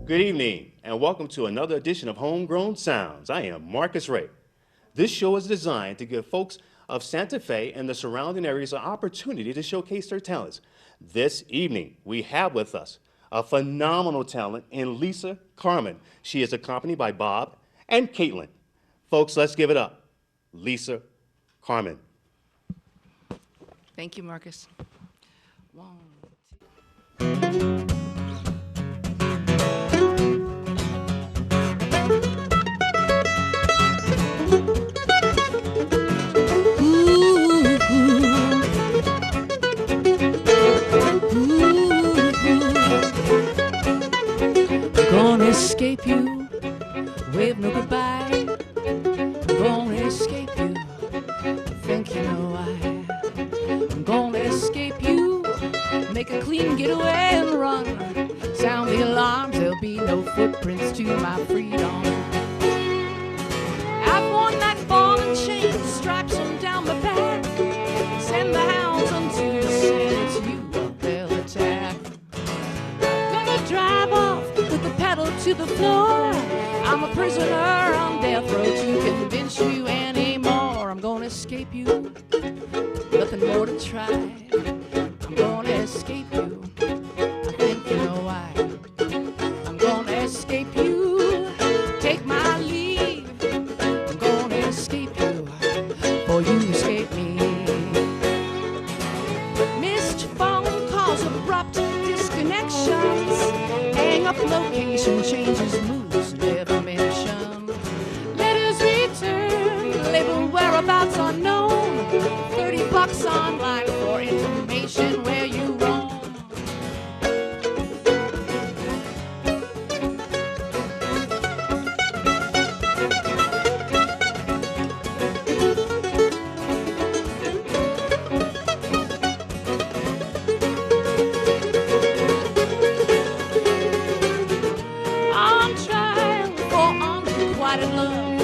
Good evening, and welcome to another edition of Homegrown Sounds. I am Marcus Ray. This show is designed to give folks of Santa Fe and the surrounding areas an opportunity to showcase their talents. This evening, we have with us a phenomenal talent in Lisa Carman. She is accompanied by Bob and Caitlin. Folks, let's give it up. Lisa Carman. Thank you, Marcus. 1, 2. Gonna escape you, wave no goodbye. I'm gonna escape you, think you know why. I'm gonna escape you, make a clean getaway and run. Sound the alarms, there'll be no footprints to my freedom. I've worn that ball and chain, stripes them down my back. Send the hounds unto the sand, it's you they'll attack. I'm gonna drive off with the pedal to the floor. I'm a prisoner on death row to convince you anymore. I'm gonna escape you, nothing more to try. I'm gonna escape you, I think you know why. I'm gonna escape you, take my leave. I'm gonna escape you, for you escape me. Missed phone calls, abrupt disconnections. Hang up location, changes moves, never mention. Letters return, label whereabouts unknown. $30 online for information where you roam. I'm trying for unrequited love.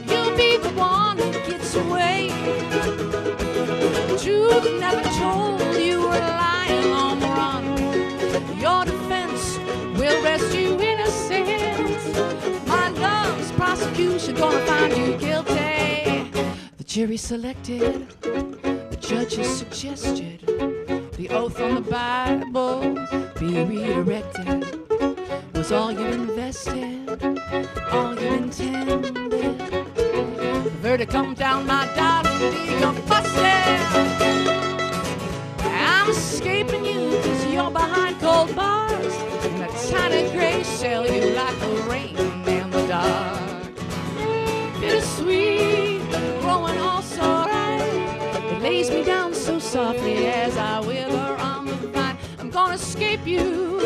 You'll be the one who gets away. Truth never told, you were lying on the run. Your defense will rest you innocent. My love's prosecution gonna find you guilty. The jury selected, the judges suggested, the oath on the Bible be redirected. Was all you invested, all you intended. The verdict come down, my darling, you're busted. I'm escaping you, cause you're behind cold bars. In that tiny gray cell, you like the rain in the dark. Bittersweet, growing all so right. It lays me down so softly as I wither on the vine. I'm gonna escape you,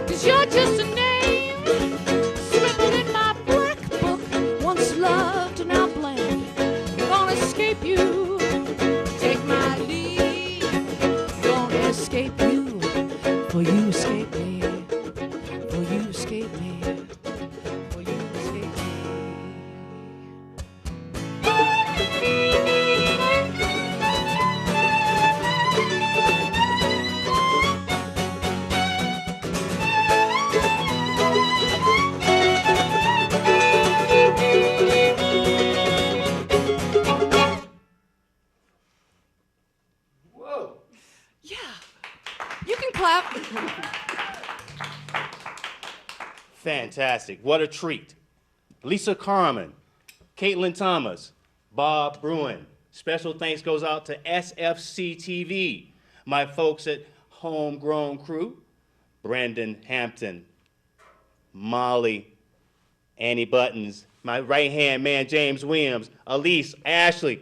cause you're just a name scribbled in my black book, once loved and now blank. I'm gonna escape you, take my leave. I'm gonna escape you, for you escape me, for you escape me, for you escape me. Whoa. Yeah, you can clap. Fantastic. What a treat. Lisa Carman, Caitlin Thomas, Bob Bruen. Special thanks goes out to SFC TV, my folks at Homegrown Crew, Brandon Hampton, Molly, Annie Buttons, my right-hand man, James Williams, Elise, Ashley,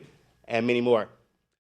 and many more.